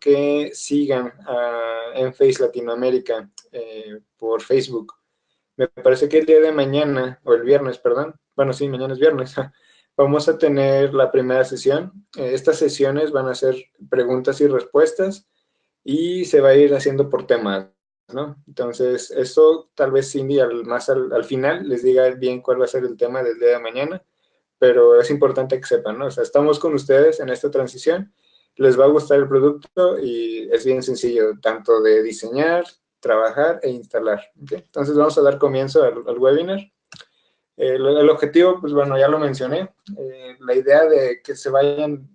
que sigan a Enphase Latinoamérica por Facebook. Me parece que el día de mañana, o el viernes, perdón, bueno, sí, mañana es viernes, vamos a tener la primera sesión. Estas sesiones van a ser preguntas y respuestas y se va a ir haciendo por temas, ¿no? Entonces, eso tal vez Cindy al final les diga bien cuál va a ser el tema del día de mañana, pero es importante que sepan, ¿no? O sea, estamos con ustedes en esta transición, les va a gustar el producto y es bien sencillo, tanto de diseñar, trabajar e instalar. ¿Okay? Entonces vamos a dar comienzo al webinar. El objetivo, pues bueno, ya lo mencioné. La idea de que se vayan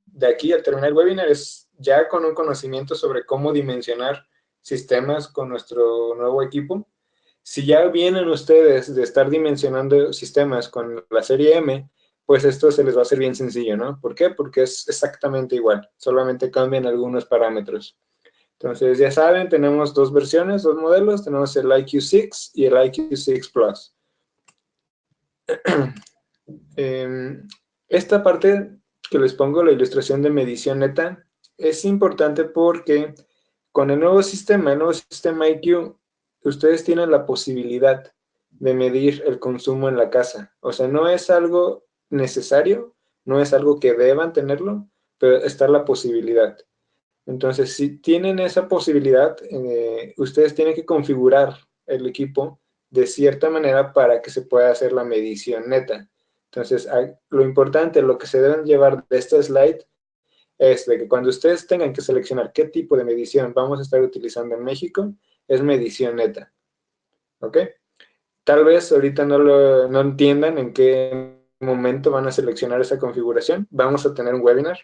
de aquí al terminar el webinar es ya con un conocimiento sobre cómo dimensionar sistemas con nuestro nuevo equipo. Si ya vienen ustedes de estar dimensionando sistemas con la serie M, pues esto se les va a hacer bien sencillo, ¿no? ¿Por qué? Porque es exactamente igual, solamente cambian algunos parámetros. Entonces, ya saben, tenemos dos versiones, dos modelos, tenemos el IQ6 y el IQ6 Plus. Esta parte que les pongo, la ilustración de medición neta, es importante porque con el nuevo sistema IQ, ustedes tienen la posibilidad de medir el consumo en la casa. O sea, no es algo necesario, no es algo que deban tenerlo, pero está la posibilidad. Entonces, si tienen esa posibilidad, ustedes tienen que configurar el equipo de cierta manera para que se pueda hacer la medición neta. Entonces, lo importante, lo que se deben llevar de este slide es de que cuando ustedes tengan que seleccionar qué tipo de medición vamos a estar utilizando en México, es medición neta. ¿Ok? Tal vez ahorita no entiendan en qué momento van a seleccionar esa configuración. Vamos a tener un webinar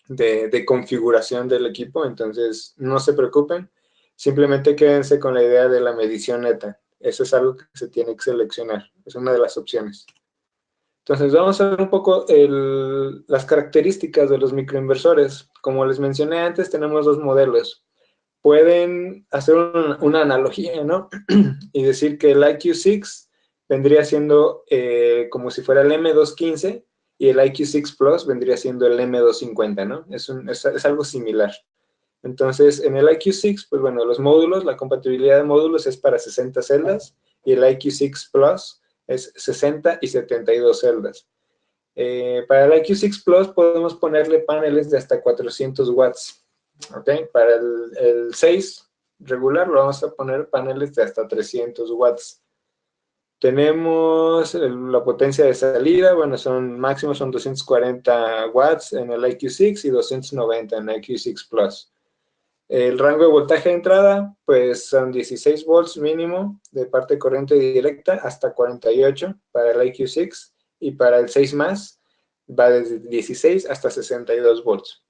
de configuración del equipo, entonces no se preocupen, simplemente quédense con la idea de la medición neta. Eso es algo que se tiene que seleccionar, es una de las opciones. Entonces vamos a ver un poco las características de los microinversores. Como les mencioné antes, tenemos dos modelos. Pueden hacer una analogía, ¿no? Y decir que el IQ6 vendría siendo como si fuera el M215 y el IQ6 Plus vendría siendo el M250, ¿no? Es algo similar. Entonces, en el IQ6, pues bueno, los módulos, la compatibilidad de módulos es para 60 celdas y el IQ6 Plus es 60 y 72 celdas. Para el IQ6 Plus podemos ponerle paneles de hasta 400 watts. ¿Ok? Para el 6 regular lo vamos a poner paneles de hasta 300 watts. Tenemos la potencia de salida, bueno, máximo son 240 watts en el IQ6 y 290 en el IQ6 Plus. El rango de voltaje de entrada, pues son 16 volts mínimo de parte corriente directa hasta 48 para el IQ6 y para el 6 más va desde 16 hasta 62 volts.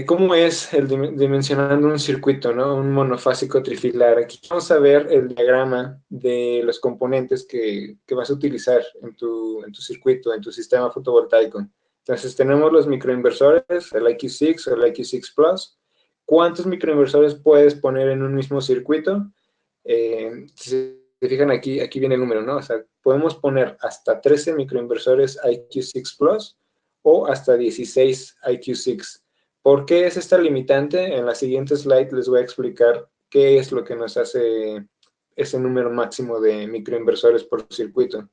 ¿Cómo es el dimensionando un circuito, ¿no? Un monofásico trifilar? Aquí vamos a ver el diagrama de los componentes que vas a utilizar en tu circuito, en tu sistema fotovoltaico. Entonces tenemos los microinversores, el IQ6 o el IQ6 Plus. ¿Cuántos microinversores puedes poner en un mismo circuito? Si se fijan aquí viene el número, ¿no? O sea, podemos poner hasta 13 microinversores IQ6 Plus o hasta 16 IQ6. ¿Por qué es esta limitante? En la siguiente slide les voy a explicar qué es lo que nos hace ese número máximo de microinversores por circuito.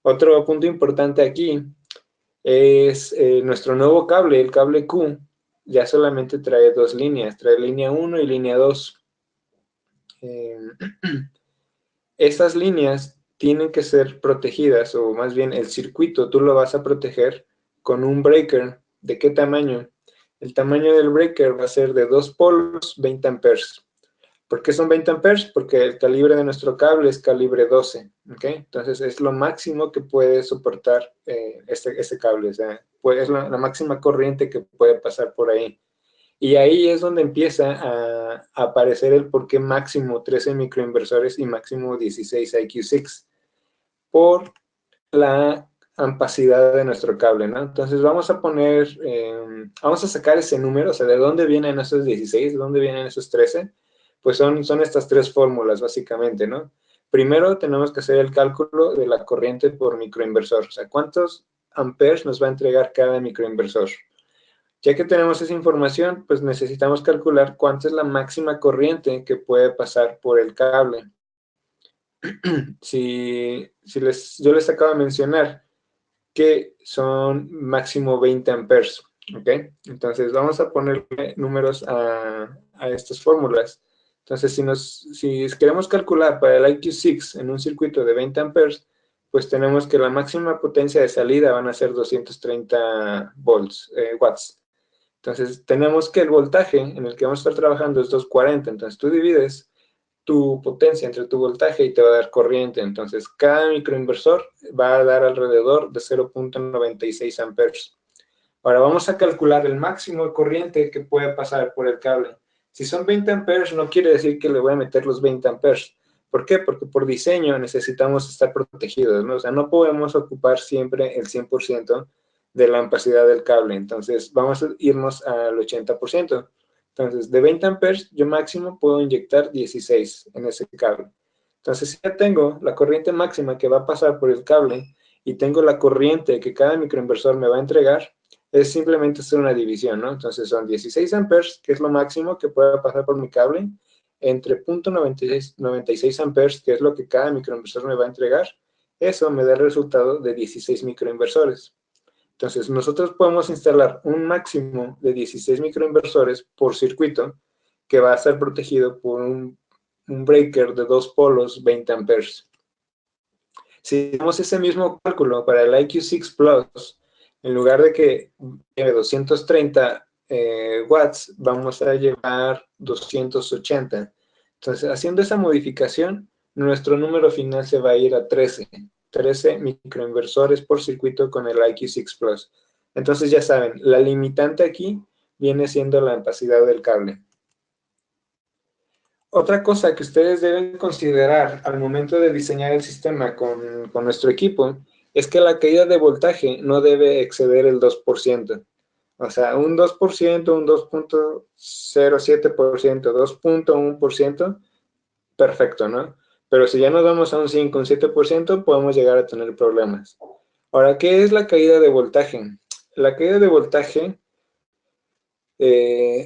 Otro punto importante aquí es nuestro nuevo cable, el cable Q, ya solamente trae dos líneas, trae línea 1 y línea 2. Estas líneas tienen que ser protegidas, o más bien el circuito tú lo vas a proteger con un breaker. ¿De qué tamaño? El tamaño del breaker va a ser de 2 polos, 20 amperes. ¿Por qué son 20 amperes? Porque el calibre de nuestro cable es calibre 12, ¿ok? Entonces es lo máximo que puede soportar este cable, o sea, es la máxima corriente que puede pasar por ahí. Y ahí es donde empieza a aparecer el por qué máximo 13 microinversores y máximo 16 IQ6, por la ampacidad de nuestro cable, ¿no? Entonces vamos a poner, vamos a sacar ese número, o sea, ¿de dónde vienen esos 16? ¿De dónde vienen esos 13? Pues son estas tres fórmulas, básicamente, ¿no? Primero tenemos que hacer el cálculo de la corriente por microinversor, o sea, ¿cuántos amperes nos va a entregar cada microinversor? Ya que tenemos esa información, pues necesitamos calcular cuánta es la máxima corriente que puede pasar por el cable. Yo les acabo de mencionar que son máximo 20 amperes, ¿ok? Entonces vamos a ponerle números a estas fórmulas. Entonces si queremos calcular para el IQ6 en un circuito de 20 amperes, pues tenemos que la máxima potencia de salida van a ser 230 watts. Entonces tenemos que el voltaje en el que vamos a estar trabajando es 240, entonces tú divides tu potencia entre tu voltaje y te va a dar corriente. Entonces, cada microinversor va a dar alrededor de 0.96 amperes. Ahora vamos a calcular el máximo de corriente que puede pasar por el cable. Si son 20 amperes, no quiere decir que le voy a meter los 20 amperes. ¿Por qué? Porque por diseño necesitamos estar protegidos, ¿no? O sea, no podemos ocupar siempre el 100% de la capacidad del cable. Entonces, vamos a irnos al 80%. Entonces, de 20 amperes, yo máximo puedo inyectar 16 en ese cable. Entonces, si ya tengo la corriente máxima que va a pasar por el cable y tengo la corriente que cada microinversor me va a entregar, es simplemente hacer una división, ¿no? Entonces, son 16 amperes, que es lo máximo que pueda pasar por mi cable, entre 0.96 amperes, que es lo que cada microinversor me va a entregar. Eso me da el resultado de 16 microinversores. Entonces, nosotros podemos instalar un máximo de 16 microinversores por circuito que va a estar protegido por un breaker de 2 polos 20 amperes. Si hacemos ese mismo cálculo para el IQ6 Plus, en lugar de que lleve 230 watts, vamos a llevar 280. Entonces, haciendo esa modificación, nuestro número final se va a ir a 13 microinversores por circuito con el IQ6 Plus. Entonces ya saben, la limitante aquí viene siendo la capacidad del cable. Otra cosa que ustedes deben considerar al momento de diseñar el sistema con nuestro equipo es que la caída de voltaje no debe exceder el 2%. O sea, un 2%, un 2.07%, 2.1%, perfecto, ¿no? Pero si ya nos vamos a un 5, un 7%, podemos llegar a tener problemas. Ahora, ¿qué es la caída de voltaje? La caída de voltaje,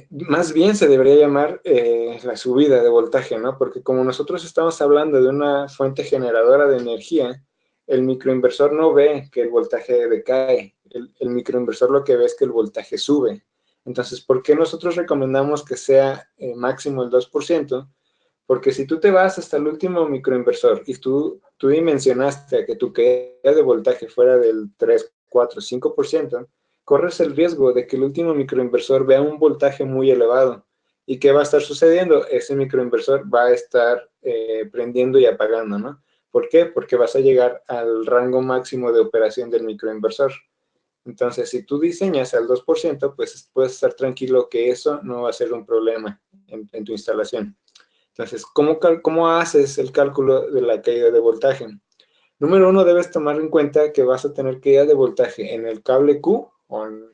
más bien se debería llamar la subida de voltaje, ¿no? Porque como nosotros estamos hablando de una fuente generadora de energía, el microinversor no ve que el voltaje decae. El microinversor lo que ve es que el voltaje sube. Entonces, ¿por qué nosotros recomendamos que sea máximo el 2%? Porque si tú te vas hasta el último microinversor y tú dimensionaste que tu caída de voltaje fuera del 3, 4, 5%, corres el riesgo de que el último microinversor vea un voltaje muy elevado. ¿Y qué va a estar sucediendo? Ese microinversor va a estar prendiendo y apagando, ¿no? ¿Por qué? Porque vas a llegar al rango máximo de operación del microinversor. Entonces, si tú diseñas al 2%, pues puedes estar tranquilo que eso no va a ser un problema en tu instalación. Entonces, ¿cómo haces el cálculo de la caída de voltaje? Número uno, debes tomar en cuenta que vas a tener caída de voltaje en el cable Q, o en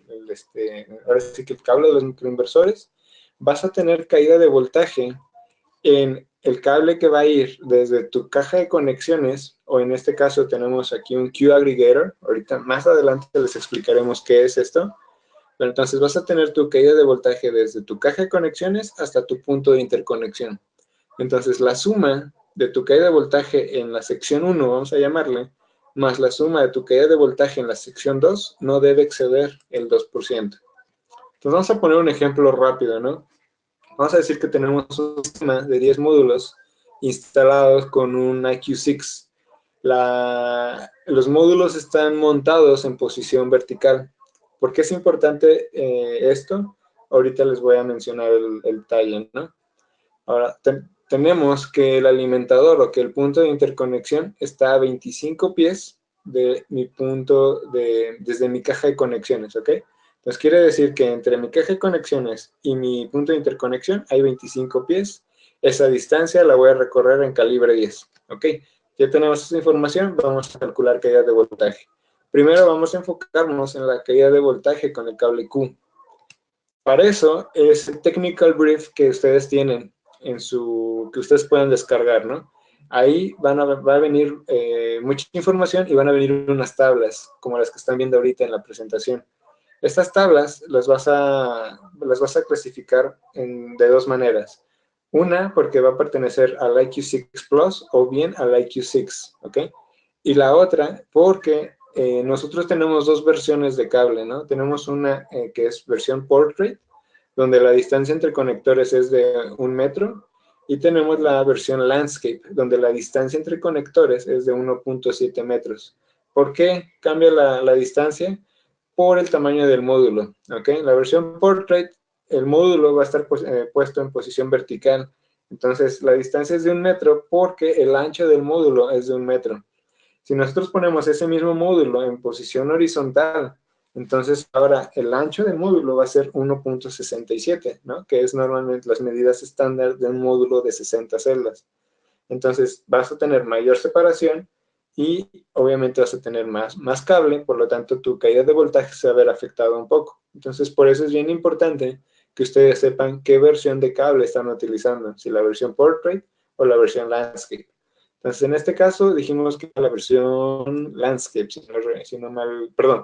ahora sí que el cable de los microinversores. Vas a tener caída de voltaje en el cable que va a ir desde tu caja de conexiones, o en este caso tenemos aquí un Q aggregator. Ahorita más adelante les explicaremos qué es esto. Pero entonces vas a tener tu caída de voltaje desde tu caja de conexiones hasta tu punto de interconexión. Entonces, la suma de tu caída de voltaje en la sección 1, vamos a llamarle, más la suma de tu caída de voltaje en la sección 2, no debe exceder el 2%. Entonces, vamos a poner un ejemplo rápido, ¿no? Vamos a decir que tenemos un sistema de 10 módulos instalados con un IQ6. Los módulos están montados en posición vertical. ¿Por qué es importante esto? Ahorita les voy a mencionar el talle, ¿no? Ahora, tenemos que el alimentador o que el punto de interconexión está a 25 pies de mi punto desde mi caja de conexiones, ¿ok? Entonces quiere decir que entre mi caja de conexiones y mi punto de interconexión hay 25 pies. Esa distancia la voy a recorrer en calibre 10, ¿ok? Ya tenemos esa información, vamos a calcular caída de voltaje. Primero vamos a enfocarnos en la caída de voltaje con el cable Q. Para eso es el technical brief que ustedes tienen que ustedes pueden descargar, ¿no? Ahí va a venir mucha información y van a venir unas tablas, como las que están viendo ahorita en la presentación. Estas tablas las vas a clasificar de dos maneras. Una, porque va a pertenecer al IQ6 Plus o bien al IQ6, ¿ok? Y la otra, porque nosotros tenemos dos versiones de cable, ¿no? Tenemos una que es versión Portrait, donde la distancia entre conectores es de 1 metro, y tenemos la versión Landscape, donde la distancia entre conectores es de 1.7 metros. ¿Por qué cambia la distancia? Por el tamaño del módulo, ¿ok? La versión Portrait, el módulo va a estar puesto en posición vertical, entonces la distancia es de 1 metro porque el ancho del módulo es de 1 metro. Si nosotros ponemos ese mismo módulo en posición horizontal, entonces ahora el ancho del módulo va a ser 1.67, ¿no? Que es normalmente las medidas estándar de un módulo de 60 celdas. Entonces vas a tener mayor separación y obviamente vas a tener más cable, por lo tanto tu caída de voltaje se va a ver afectada un poco. Entonces por eso es bien importante que ustedes sepan qué versión de cable están utilizando, si la versión Portrait o la versión Landscape. Entonces en este caso dijimos que la versión Landscape,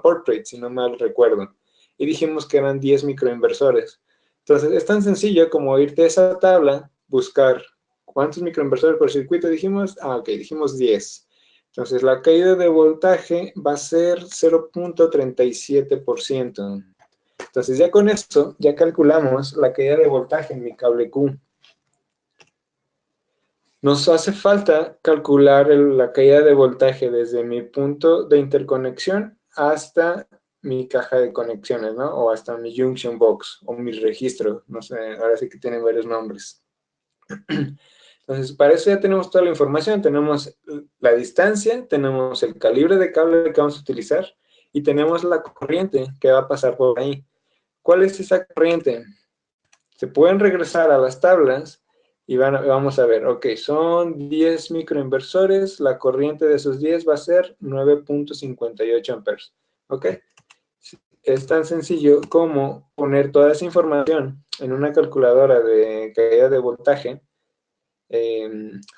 Portrait, si no mal recuerdo, y dijimos que eran 10 microinversores. Entonces es tan sencillo como irte a esa tabla, buscar ¿cuántos microinversores por circuito dijimos? Ok, dijimos 10. Entonces, la caída de voltaje va a ser 0.37%. Entonces, ya con esto, ya calculamos la caída de voltaje en mi cable Q. Nos hace falta calcular la caída de voltaje desde mi punto de interconexión hasta mi caja de conexiones, ¿no? O hasta mi junction box, o mi registro, no sé, ahora sí que tienen varios nombres. Entonces, para eso ya tenemos toda la información, tenemos la distancia, tenemos el calibre de cable que vamos a utilizar y tenemos la corriente que va a pasar por ahí. ¿Cuál es esa corriente? Se pueden regresar a las tablas y vamos a ver, ok, son 10 microinversores, la corriente de esos 10 va a ser 9.58 amperes, ¿ok? Es tan sencillo como poner toda esa información en una calculadora de caída de voltaje.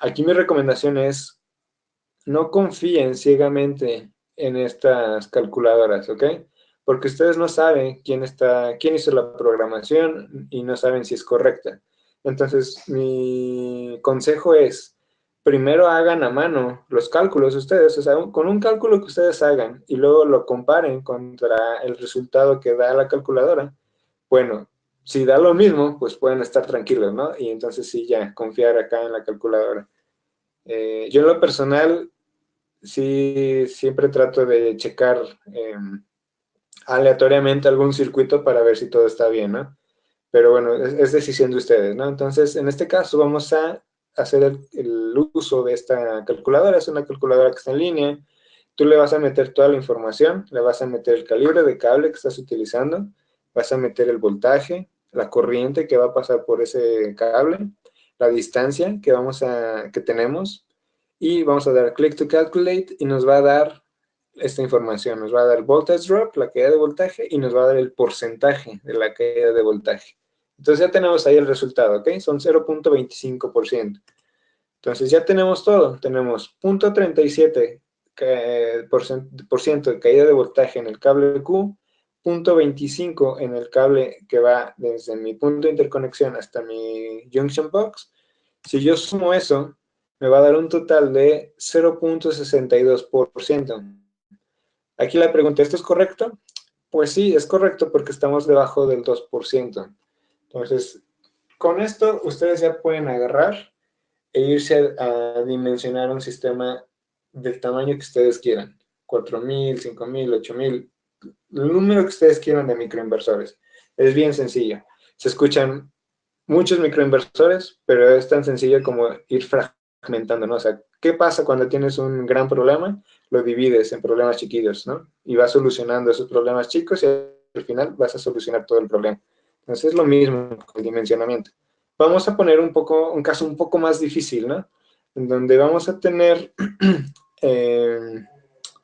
Aquí mi recomendación es no confíen ciegamente en estas calculadoras, ¿ok? Porque ustedes no saben quién hizo la programación y no saben si es correcta. Entonces, mi consejo es, primero hagan a mano los cálculos ustedes, o sea, con un cálculo que ustedes hagan y luego lo comparen contra el resultado que da la calculadora. Bueno, si da lo mismo, pues pueden estar tranquilos, ¿no? Y entonces sí, ya, confiar acá en la calculadora. Yo en lo personal, sí, siempre trato de checar aleatoriamente algún circuito para ver si todo está bien, ¿no? Pero bueno, es decisión de ustedes, ¿no? Entonces, en este caso vamos a hacer el uso de esta calculadora. Es una calculadora que está en línea. Tú le vas a meter toda la información, le vas a meter el calibre de cable que estás utilizando, vas a meter el voltaje, la corriente que va a pasar por ese cable, la distancia que tenemos, y vamos a dar click to calculate y nos va a dar esta información. Nos va a dar voltage drop, la caída de voltaje, y nos va a dar el porcentaje de la caída de voltaje. Entonces ya tenemos ahí el resultado, ¿ok? Son 0.25%. Entonces ya tenemos todo. Tenemos 0.37% de caída de voltaje en el cable Q, 0.25 en el cable que va desde mi punto de interconexión hasta mi junction box. Si yo sumo eso, me va a dar un total de 0.62%. Aquí la pregunta, ¿esto es correcto? Pues sí, es correcto porque estamos debajo del 2%. Entonces, con esto ustedes ya pueden agarrar e irse a dimensionar un sistema del tamaño que ustedes quieran. 4,000, 5,000, 8,000, el número que ustedes quieran de microinversores. Es bien sencillo. Se escuchan muchos microinversores, pero es tan sencillo como ir fragmentando, ¿no? O sea, ¿qué pasa cuando tienes un gran problema? Lo divides en problemas chiquitos, ¿no? Y vas solucionando esos problemas chicos y al final vas a solucionar todo el problema. Entonces es lo mismo con el dimensionamiento. Vamos a poner un caso un poco más difícil, ¿no? En donde vamos a tener,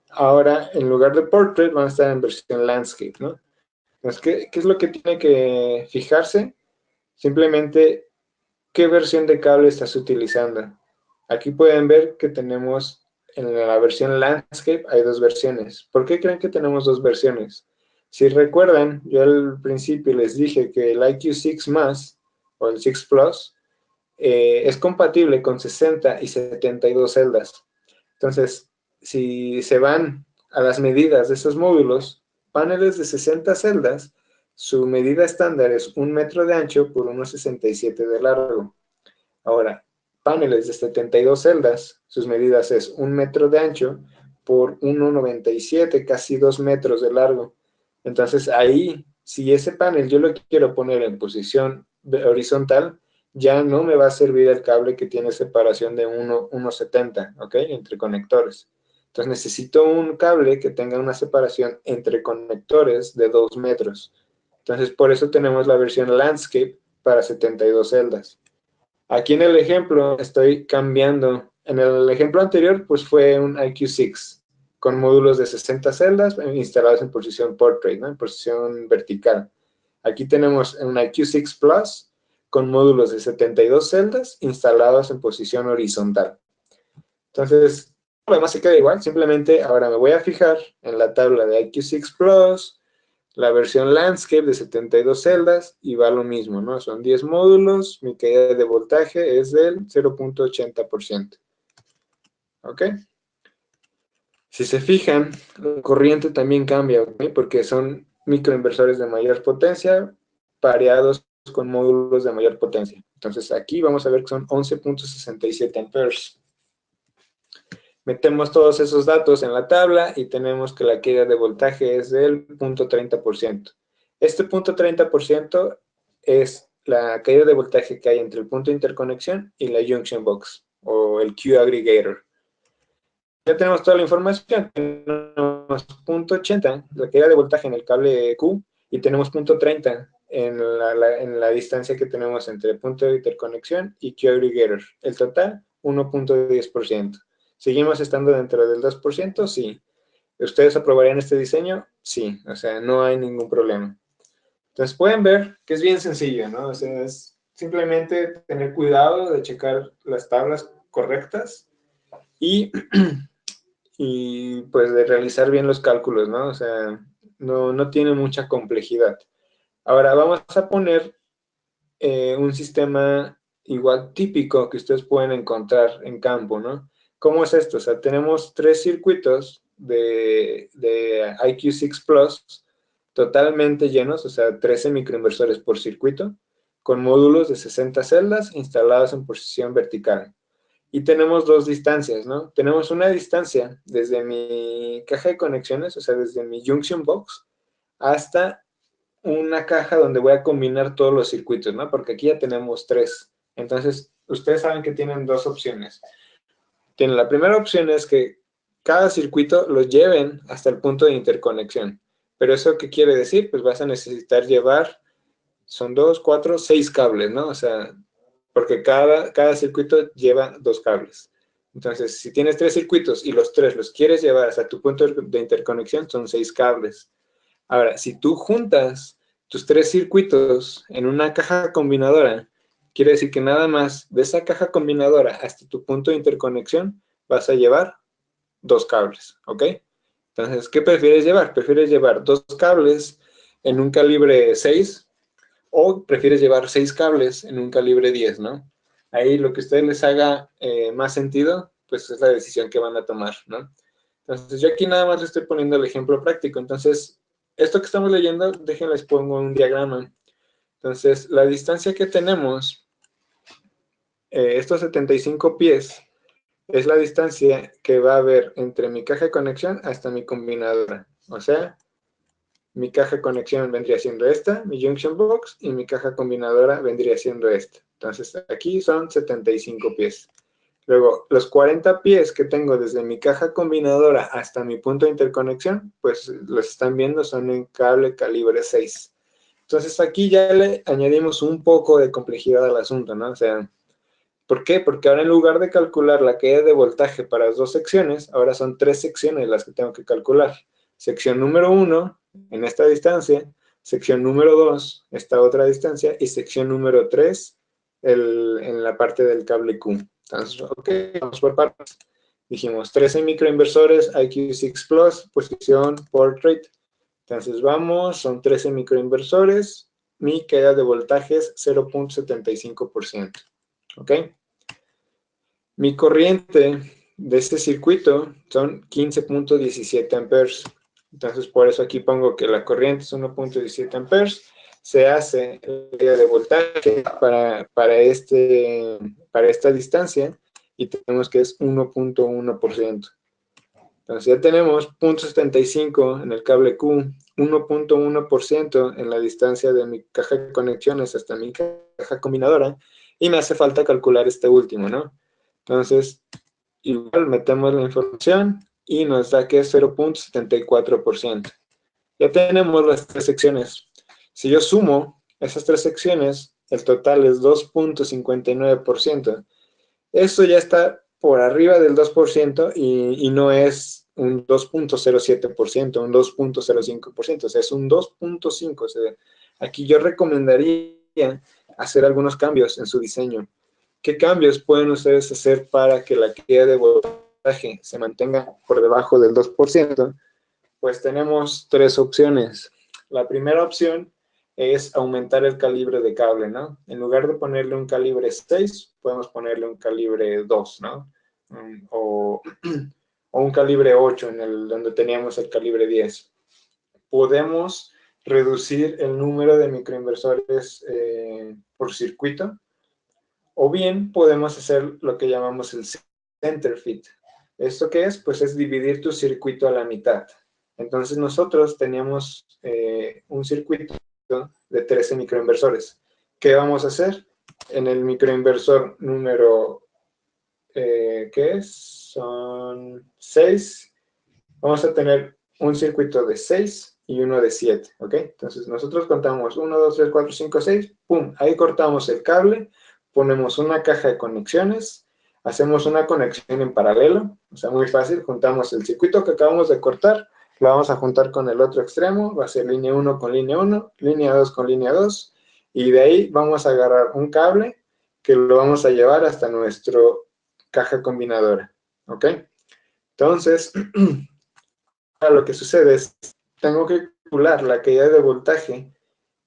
ahora, en lugar de Portrait, van a estar en versión Landscape, ¿no? Entonces, ¿qué es lo que tiene que fijarse? Simplemente, ¿qué versión de cable estás utilizando? Aquí pueden ver que tenemos en la versión Landscape hay dos versiones. ¿Por qué creen que tenemos dos versiones? Si recuerdan, yo al principio les dije que el IQ6+, o el 6 Plus, es compatible con 60 y 72 celdas. Entonces, si se van a las medidas de esos módulos, paneles de 60 celdas, su medida estándar es 1 metro de ancho por 1,67 de largo. Ahora, paneles de 72 celdas, sus medidas es 1 metro de ancho por 1,97, casi 2 metros de largo. Entonces ahí, si ese panel yo lo quiero poner en posición horizontal, ya no me va a servir el cable que tiene separación de 1,70, ¿ok? Entre conectores. Entonces necesito un cable que tenga una separación entre conectores de 2 metros. Entonces por eso tenemos la versión Landscape para 72 celdas. Aquí en el ejemplo estoy cambiando. En el ejemplo anterior, pues fue un IQ6 con módulos de 60 celdas instalados en posición portrait, ¿no? En posición vertical. Aquí tenemos un IQ6 Plus con módulos de 72 celdas instalados en posición horizontal. Entonces, lo demás se queda igual. Simplemente ahora me voy a fijar en la tabla de IQ6 Plus, la versión Landscape de 72 celdas y va lo mismo, ¿no? Son 10 módulos, mi caída de voltaje es del 0,80%. ¿Ok? Si se fijan, la corriente también cambia, ¿ok? Porque son microinversores de mayor potencia pareados con módulos de mayor potencia. Entonces aquí vamos a ver que son 11,67 amperes. Metemos todos esos datos en la tabla y tenemos que la caída de voltaje es del 0,30%. Este 0,30% es la caída de voltaje que hay entre el punto de interconexión y la junction box o el Q aggregator. Ya tenemos toda la información. Tenemos 0,80, la caída de voltaje en el cable Q, y tenemos 0,30 en la distancia que tenemos entre el punto de interconexión y Q aggregator. El total, 1,10%. ¿Seguimos estando dentro del 2%? Sí. ¿Ustedes aprobarían este diseño? Sí. O sea, no hay ningún problema. Entonces pueden ver que es bien sencillo, ¿no? O sea, es simplemente tener cuidado de checar las tablas correctas y, y pues de realizar bien los cálculos, ¿no? O sea, no tiene mucha complejidad. Ahora vamos a poner un sistema igual típico que ustedes pueden encontrar en campo, ¿no? ¿Cómo es esto? O sea, tenemos 3 circuitos de IQ6 Plus totalmente llenos, o sea, 13 microinversores por circuito, con módulos de 60 celdas instalados en posición vertical. Y tenemos 2 distancias, ¿no? Tenemos una distancia desde mi caja de conexiones, o sea, desde mi junction box, hasta una caja donde voy a combinar todos los circuitos, ¿no? Porque aquí ya tenemos 3. Entonces, ustedes saben que tienen 2 opciones. La primera opción es que cada circuito lo lleven hasta el punto de interconexión. Pero ¿eso qué quiere decir? Pues vas a necesitar llevar, son 2, 4, 6 cables, ¿no? O sea, porque cada circuito lleva 2 cables. Entonces, si tienes 3 circuitos y los 3 los quieres llevar hasta tu punto de interconexión, son 6 cables. Ahora, si tú juntas tus 3 circuitos en una caja combinadora, quiere decir que nada más de esa caja combinadora hasta tu punto de interconexión vas a llevar 2 cables, ¿ok? Entonces, ¿qué prefieres llevar? ¿Prefieres llevar 2 cables en un calibre 6 o prefieres llevar 6 cables en un calibre 10, ¿no? Ahí lo que a ustedes les haga más sentido, pues es la decisión que van a tomar, ¿no? Entonces, yo aquí nada más les estoy poniendo el ejemplo práctico. Entonces, esto que estamos leyendo, déjenles pongo un diagrama. Entonces, la distancia que tenemos, estos 75 pies, es la distancia que va a haber entre mi caja de conexión hasta mi combinadora. O sea, mi caja de conexión vendría siendo esta, mi junction box, y mi caja combinadora vendría siendo esta. Entonces, aquí son 75 pies. Luego, los 40 pies que tengo desde mi caja combinadora hasta mi punto de interconexión, pues los están viendo, son en cable calibre 6. Entonces aquí ya le añadimos un poco de complejidad al asunto, ¿no? O sea, ¿por qué? Porque ahora en lugar de calcular la caída de voltaje para las 2 secciones, ahora son 3 secciones las que tengo que calcular. Sección número 1, en esta distancia, sección número 2, esta otra distancia, y sección número 3, en la parte del cable Q. Entonces, ok, vamos por partes. Dijimos 13 microinversores, IQ6 Plus, posición portrait. Entonces vamos, son 13 microinversores, mi caída de voltaje es 0.75%, ¿ok? Mi corriente de este circuito son 15.17 amperes. Entonces, por eso aquí pongo que la corriente es 1.17 amperes. Se hace el caída de voltaje para esta distancia y tenemos que es 1.1%. Entonces ya tenemos 0.75 en el cable Q, 1.1% en la distancia de mi caja de conexiones hasta mi caja combinadora, y me hace falta calcular este último, ¿no? Entonces, igual metemos la información y nos da que es 0.74%. Ya tenemos las tres secciones. Si yo sumo esas tres secciones, el total es 2.59%. Esto ya está por arriba del 2% y no es un 2.07%, un 2.05%, o sea, es un 2.5%. O sea, aquí yo recomendaría hacer algunos cambios en su diseño. ¿Qué cambios pueden ustedes hacer para que la caída de voltaje se mantenga por debajo del 2%? Pues tenemos tres opciones. La primera opción es aumentar el calibre de cable, ¿no? En lugar de ponerle un calibre 6, podemos ponerle un calibre 2, ¿no? O un calibre 8 donde teníamos el calibre 10. Podemos reducir el número de microinversores por circuito, o bien podemos hacer lo que llamamos el center fit. ¿Esto qué es? Pues es dividir tu circuito a la mitad. Entonces nosotros teníamos un circuito de 13 microinversores. ¿Qué vamos a hacer? En el microinversor número, ¿qué es? Son 6. Vamos a tener un circuito de 6 y uno de 7, ¿ok? Entonces nosotros contamos 1, 2, 3, 4, 5, 6, ¡pum! Ahí cortamos el cable, ponemos una caja de conexiones, hacemos una conexión en paralelo, o sea, muy fácil, juntamos el circuito que acabamos de cortar, lo vamos a juntar con el otro extremo, va a ser línea 1 con línea 1, línea 2 con línea 2, y de ahí vamos a agarrar un cable que lo vamos a llevar hasta nuestra caja combinadora, ¿ok? Entonces, lo que sucede es, tengo que calcular la caída de voltaje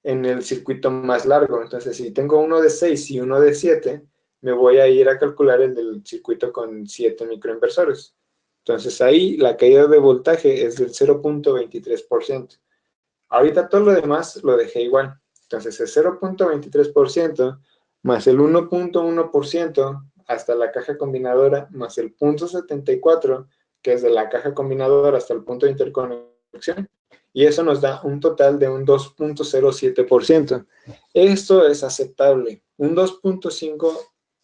en el circuito más largo. Entonces, si tengo uno de 6 y uno de 7, me voy a ir a calcular el del circuito con 7 microinversores. Entonces, ahí la caída de voltaje es del 0.23%. Ahorita todo lo demás lo dejé igual. Entonces, el 0.23% más el 1.1% hasta la caja combinadora más el 0.74%, que es de la caja combinadora hasta el punto de interconexión, y eso nos da un total de un 2.07%. Esto es aceptable. Un 2.5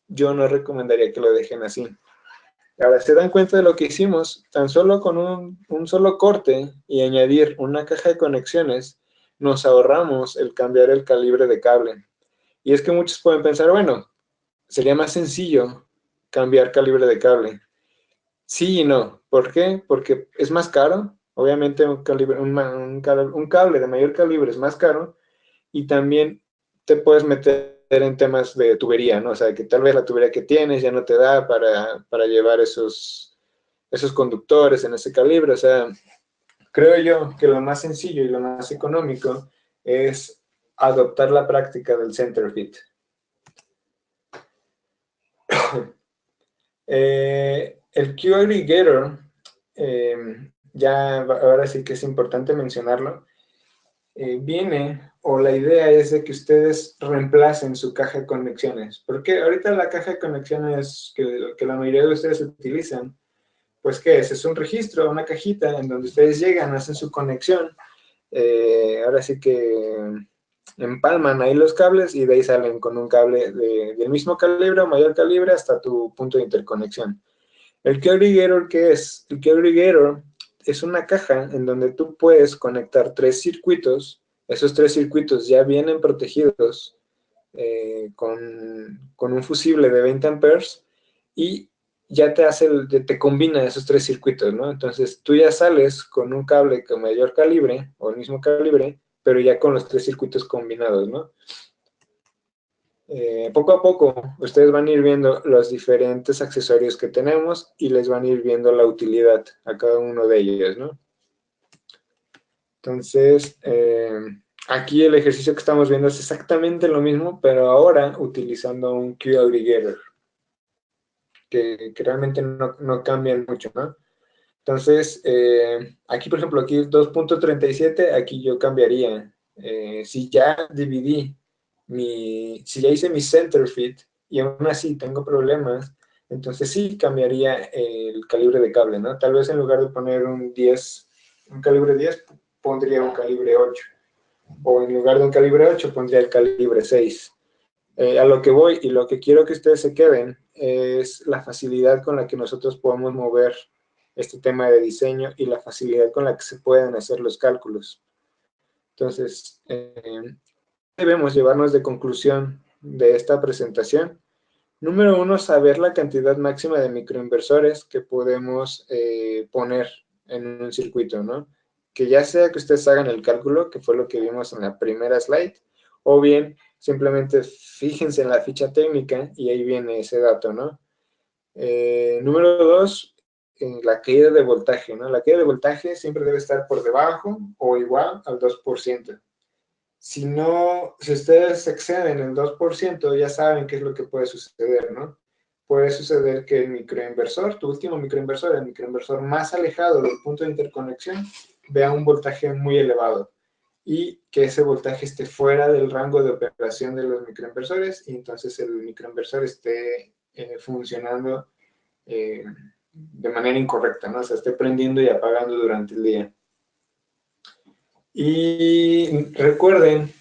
yo no recomendaría que lo dejen así. Ahora, ¿se dan cuenta de lo que hicimos? Tan solo con un solo corte y añadir una caja de conexiones, nos ahorramos el cambiar el calibre de cable. Y es que muchos pueden pensar, bueno, sería más sencillo cambiar calibre de cable. Sí y no. ¿Por qué? Porque es más caro. Obviamente un cable de mayor calibre es más caro, y también te puedes meter en temas de tubería, ¿no? O sea, que tal vez la tubería que tienes ya no te da para llevar esos conductores en ese calibre. O sea, creo yo que lo más sencillo y lo más económico es adoptar la práctica del center fit. El Q-Aggregator, ya ahora sí que es importante mencionarlo, viene, o la idea es de que ustedes reemplacen su caja de conexiones, porque ahorita la caja de conexiones que la mayoría de ustedes utilizan, pues ¿qué es? Es un registro, una cajita en donde ustedes llegan, hacen su conexión, ahora sí que empalman ahí los cables y de ahí salen con un cable del mismo calibre o mayor calibre hasta tu punto de interconexión. El Key Aggregator, ¿qué es? El Key Aggregator es una caja en donde tú puedes conectar 3 circuitos. Esos 3 circuitos ya vienen protegidos con un fusible de 20 amperes, y ya te combina esos 3 circuitos, ¿no? Entonces tú ya sales con un cable con mayor calibre o el mismo calibre, pero ya con los 3 circuitos combinados, ¿no? Poco a poco ustedes van a ir viendo los diferentes accesorios que tenemos y les van a ir viendo la utilidad a cada uno de ellos, ¿no? Entonces, aquí el ejercicio que estamos viendo es exactamente lo mismo, pero ahora utilizando un Q aggregator, que realmente no cambian mucho, ¿no? Entonces, aquí, por ejemplo, aquí 2.37, aquí yo cambiaría. Si ya dividí si ya hice mi center fit y aún así tengo problemas, entonces sí cambiaría el calibre de cable, ¿no? Tal vez en lugar de poner un calibre 10, pondría un calibre 8. O en lugar de un calibre 8, pondría el calibre 6. A lo que voy y lo que quiero que ustedes se queden es la facilidad con la que nosotros podemos mover este tema de diseño y la facilidad con la que se pueden hacer los cálculos. Entonces, debemos llevarnos de conclusión de esta presentación. Número 1, saber la cantidad máxima de microinversores que podemos poner en un circuito, ¿no? Que ya sea que ustedes hagan el cálculo, que fue lo que vimos en la primera slide, o bien simplemente fíjense en la ficha técnica y ahí viene ese dato, ¿no? Número 2, la caída de voltaje, ¿no? La caída de voltaje siempre debe estar por debajo o igual al 2%. Si ustedes exceden el 2%, ya saben qué es lo que puede suceder, ¿no? Puede suceder que el microinversor, tu último microinversor, el microinversor más alejado del punto de interconexión, vea un voltaje muy elevado y que ese voltaje esté fuera del rango de operación de los microinversores y entonces el microinversor esté funcionando de manera incorrecta, ¿no? O sea, esté prendiendo y apagando durante el día. Y recuerden,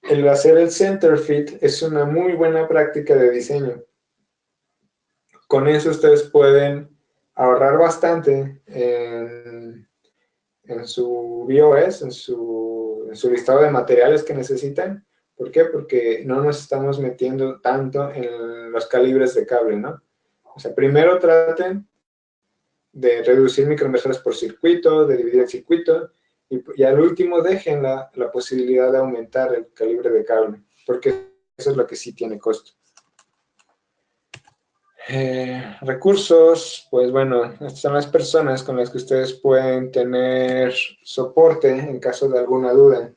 el hacer el center fit es una muy buena práctica de diseño. Con eso ustedes pueden ahorrar bastante en su BOS, en su listado de materiales que necesitan. ¿Por qué? Porque no nos estamos metiendo tanto en los calibres de cable, ¿no? O sea, primero traten de reducir microinversores por circuito, de dividir el circuito, y al último dejen la posibilidad de aumentar el calibre de cable, porque eso es lo que sí tiene costo. Recursos, pues bueno, estas son las personas con las que ustedes pueden tener soporte en caso de alguna duda.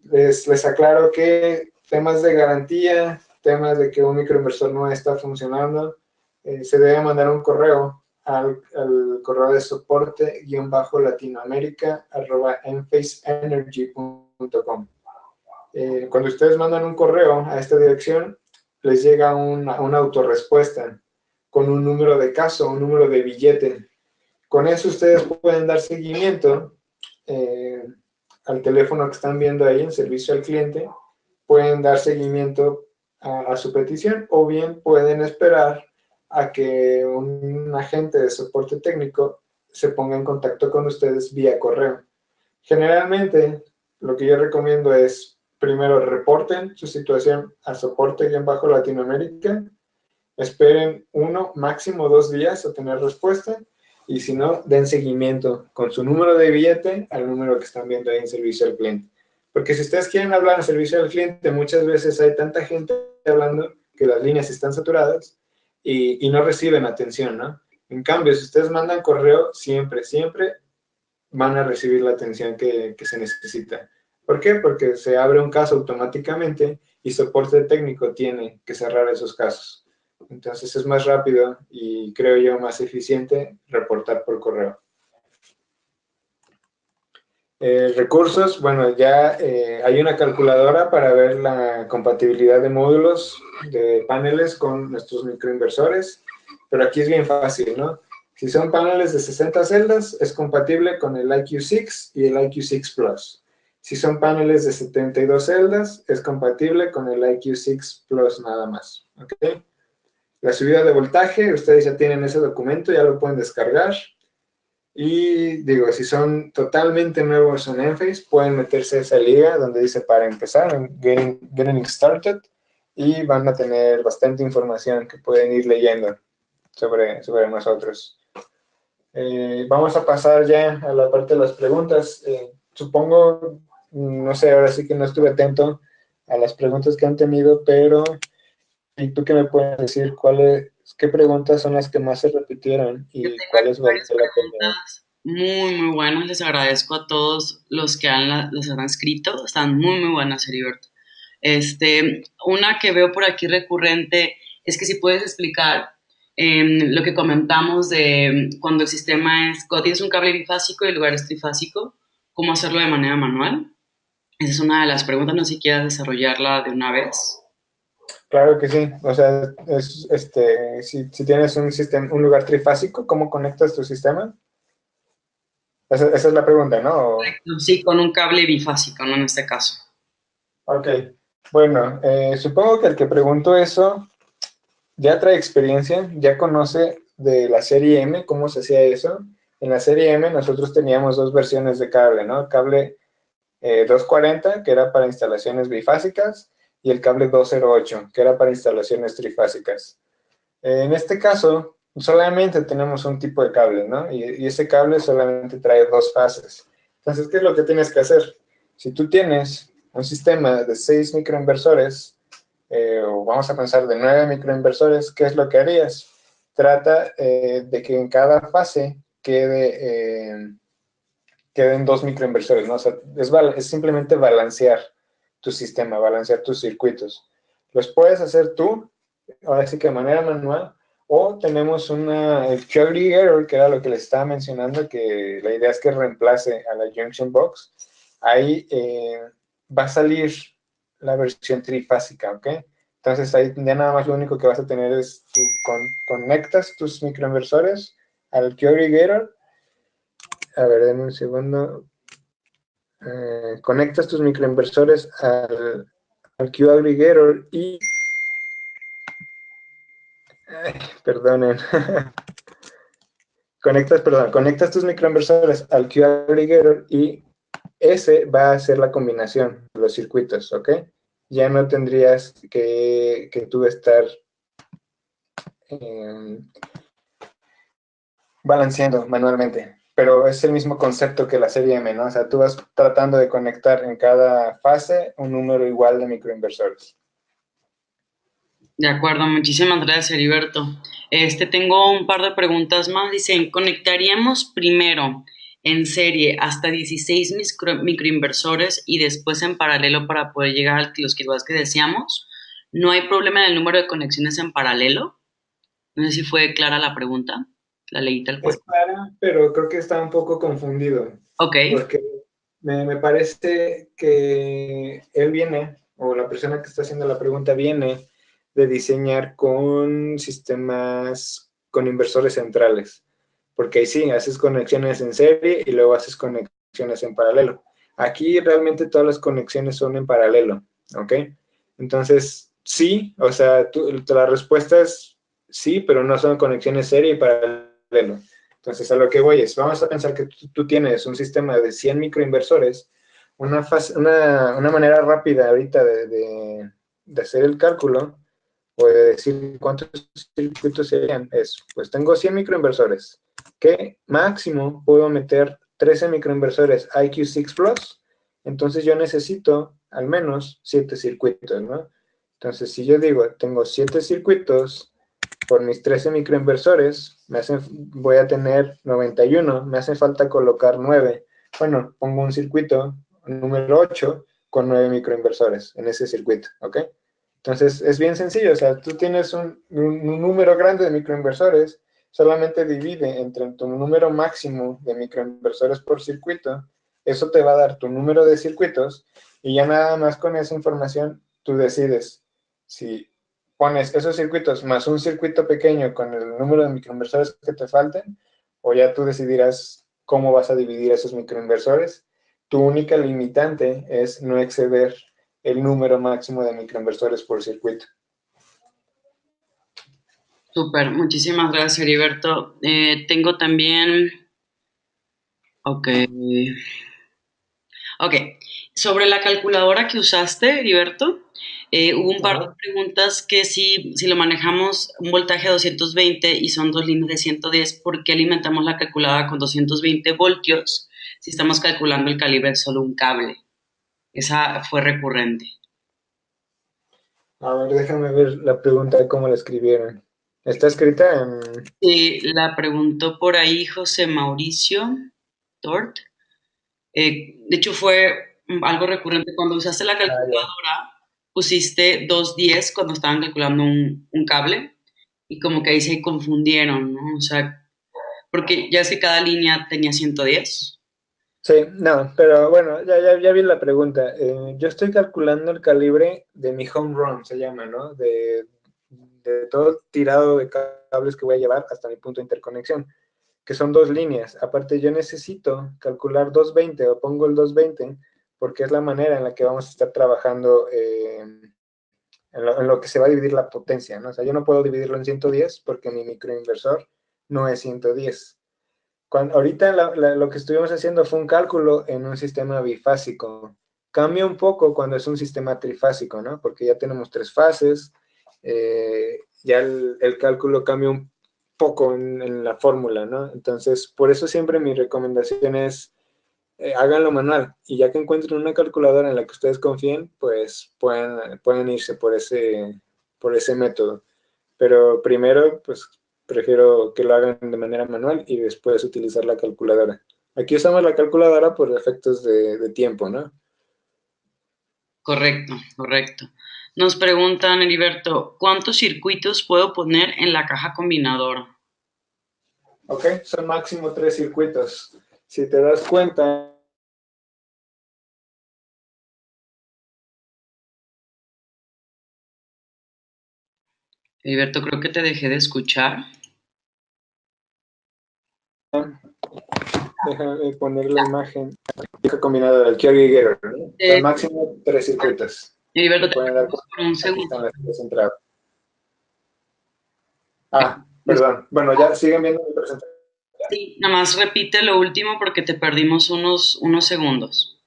Les aclaro que temas de garantía, temas de que un microinversor no está funcionando, se debe mandar un correo al correo de soporte-latinoamerica@enfaceenergy.com. Cuando ustedes mandan un correo a esta dirección, les llega una autorrespuesta con un número de caso, un número de billete. Con eso ustedes pueden dar seguimiento al teléfono que están viendo ahí en servicio al cliente, pueden dar seguimiento a su petición o bien pueden esperar a que un agente de soporte técnico se ponga en contacto con ustedes vía correo. Generalmente, lo que yo recomiendo es, primero, reporten su situación a soporte-latinoamérica, esperen 1, máximo 2 días a tener respuesta, y si no, den seguimiento con su número de billete al número que están viendo ahí en servicio al cliente. Porque si ustedes quieren hablar en servicio al cliente, muchas veces hay tanta gente hablando que las líneas están saturadas y no reciben atención, ¿no? En cambio, si ustedes mandan correo, siempre van a recibir la atención que se necesita. ¿Por qué? Porque se abre un caso automáticamente y soporte técnico tiene que cerrar esos casos. Entonces es más rápido y creo yo más eficiente reportar por correo. Recursos, bueno, ya hay una calculadora para ver la compatibilidad de módulos de paneles con nuestros microinversores, pero aquí es bien fácil, ¿no? Si son paneles de 60 celdas, es compatible con el IQ6 y el IQ6 Plus. Si son paneles de 72 celdas, es compatible con el IQ6 Plus nada más, ¿ok? La subida de voltaje, ustedes ya tienen ese documento, ya lo pueden descargar. Y digo, si son totalmente nuevos en Enphase, pueden meterse a esa liga donde dice para empezar, en Getting Started, y van a tener bastante información que pueden ir leyendo sobre nosotros. Vamos a pasar ya a la parte de las preguntas. Supongo, no sé, ahora sí que no estuve atento a las preguntas que han tenido, pero ¿y tú qué me puedes decir? ¿Qué preguntas son las que más se repitieron y cuáles vale la pena Muy, muy buenas. Les agradezco a todos los que los han escrito. Están muy, muy buenas, Heriberto. Una que veo por aquí recurrente es que si puedes explicar lo que comentamos de cuando el sistema cuando tienes un cable bifásico y el lugar es trifásico, cómo hacerlo de manera manual. Esa es una de las preguntas, no sé si quieres desarrollarla de una vez. Claro que sí. O sea, si tienes un sistema, un lugar trifásico, ¿cómo conectas tu sistema? Esa es la pregunta, ¿no? Sí, con un cable bifásico, ¿no? En este caso. Ok. Bueno, supongo que el que preguntó eso ya trae experiencia, ya conoce de la serie M cómo se hacía eso. En la serie M nosotros teníamos dos versiones de cable, ¿no? Cable 240, que era para instalaciones bifásicas, y el cable 208, que era para instalaciones trifásicas. En este caso, solamente tenemos un tipo de cable, ¿no? Y ese cable solamente trae dos fases. Entonces, ¿qué es lo que tienes que hacer? Si tú tienes un sistema de 6 microinversores, o vamos a pensar de 9 microinversores, ¿qué es lo que harías? Trata de que en cada fase queden dos microinversores, ¿no? O sea, es simplemente balancear tu sistema, balancear tus circuitos. Los puedes hacer tú, ahora sí que de manera manual, o tenemos el Theory Error, que era lo que les estaba mencionando, que la idea es que reemplace a la Junction Box. Ahí va a salir la versión trifásica, ¿ok? Entonces ahí ya nada más lo único que vas a tener es tú conectas tus microinversores al Theory Error. A ver, denme un segundo. Conectas tus microinversores al Q Aggregator y, perdonen, conectas tus microinversores al Q Aggregator y ese va a ser la combinación de los circuitos, ¿ok? Ya no tendrías que tú estar eh, balanceando manualmente, pero es el mismo concepto que la serie M, ¿no? O sea, tú vas tratando de conectar en cada fase un número igual de microinversores. De acuerdo, muchísimas gracias, Heriberto. Tengo un par de preguntas más. Dicen, ¿conectaríamos primero en serie hasta 16 microinversores y después en paralelo para poder llegar a los kilowatts que deseamos? ¿No hay problema en el número de conexiones en paralelo? No sé si fue clara la pregunta. La leí tal cual. Es clara, pero creo que está un poco confundido, Ok, porque me parece que él viene, o la persona que está haciendo la pregunta viene de diseñar con sistemas con inversores centrales, porque ahí sí, haces conexiones en serie y luego haces conexiones en paralelo. Aquí realmente todas las conexiones son en paralelo, ¿ok? Entonces, sí, o sea, la respuesta es sí, pero no son conexiones serie y paralelo. Entonces, a lo que voy es, vamos a pensar que tú tienes un sistema de 100 microinversores, una manera rápida ahorita de hacer el cálculo o de decir cuántos circuitos serían es, pues tengo 100 microinversores, que máximo puedo meter 13 microinversores IQ6 Plus, entonces yo necesito al menos 7 circuitos, ¿no? Entonces, si yo digo, tengo 7 circuitos por mis 13 microinversores, voy a tener 91, me hace falta colocar 9. Bueno, pongo un circuito número 8 con 9 microinversores en ese circuito, ¿ok? Entonces, es bien sencillo, o sea, tú tienes un número grande de microinversores, solamente divide entre tu número máximo de microinversores por circuito, eso te va a dar tu número de circuitos y ya nada más con esa información tú decides si pones esos circuitos más un circuito pequeño con el número de microinversores que te falten, o ya tú decidirás cómo vas a dividir esos microinversores. Tu única limitante es no exceder el número máximo de microinversores por circuito. súper. Muchísimas gracias, Heriberto. Tengo también, ok, ok. Sobre la calculadora que usaste, Heriberto, hubo un par de Ajá. preguntas que si lo manejamos un voltaje a 220 y son dos líneas de 110, ¿por qué alimentamos la calculadora con 220 voltios si estamos calculando el calibre de solo un cable? Esa fue recurrente. A ver, déjame ver la pregunta, cómo la escribieron. Está escrita en... La preguntó por ahí José Mauricio. Tort. De hecho, fue algo recurrente. Cuando usaste la Ah, ya. calculadora, pusiste 210 cuando estaban calculando un cable y como que ahí se confundieron, ¿no? O sea, porque ya es que cada línea tenía 110. Sí, no, pero bueno, ya vi la pregunta. Yo estoy calculando el calibre de mi home run, se llama, ¿no? De todo el tirado de cables que voy a llevar hasta mi punto de interconexión, que son 2 líneas. Aparte, yo necesito calcular 220 o pongo el 220 porque es la manera en la que vamos a estar trabajando en lo que se va a dividir la potencia, ¿no? O sea, yo no puedo dividirlo en 110 porque mi microinversor no es 110. Ahorita lo que estuvimos haciendo fue un cálculo en un sistema bifásico. Cambia un poco cuando es un sistema trifásico, ¿no? Porque ya tenemos 3 fases, ya el cálculo cambia un poco en la fórmula, ¿no? Entonces, por eso siempre mi recomendación es háganlo manual y ya que encuentren una calculadora en la que ustedes confíen, pues pueden irse por ese método. Pero primero, pues prefiero que lo hagan de manera manual y después utilizar la calculadora. Aquí usamos la calculadora por efectos de tiempo, ¿no? Correcto, correcto. Nos preguntan, Heriberto, ¿cuántos circuitos puedo poner en la caja combinadora? Ok, son máximo 3 circuitos. Si te das cuenta, Heriberto, creo que te dejé de escuchar. déjame poner la imagen. Caja combinadora, el Kyogi Getter, ¿no? Son Eh, máximo 3 circuitos. Heriberto, Se te pueden dar perdimos cuenta. por un Aquí segundo. están las 3 entradas. Perdón. Bueno, ya siguen viendo mi presentación. Sí, nada más repite lo último porque te perdimos unos segundos.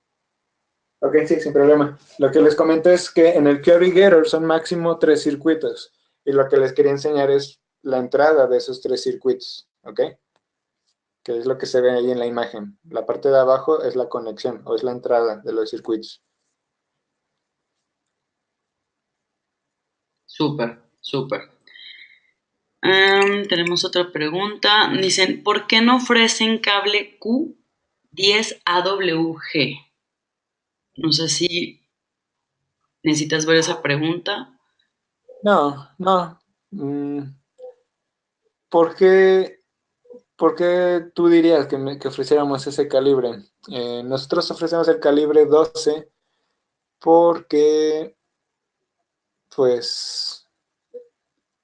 Ok, sí, sin problema. Lo que les comento es que en el Curry Getter son máximo 3 circuitos. Y lo que les quería enseñar es la entrada de esos 3 circuitos. ¿Ok? Que es lo que se ve ahí en la imagen. La parte de abajo es la conexión o es la entrada de los circuitos. Súper, súper. Tenemos otra pregunta. Dicen, ¿por qué no ofrecen cable Q10AWG? No sé si necesitas ver esa pregunta. No, no. ¿Por qué, por qué tú dirías que ofreciéramos ese calibre? Nosotros ofrecemos el calibre 12 porque, pues,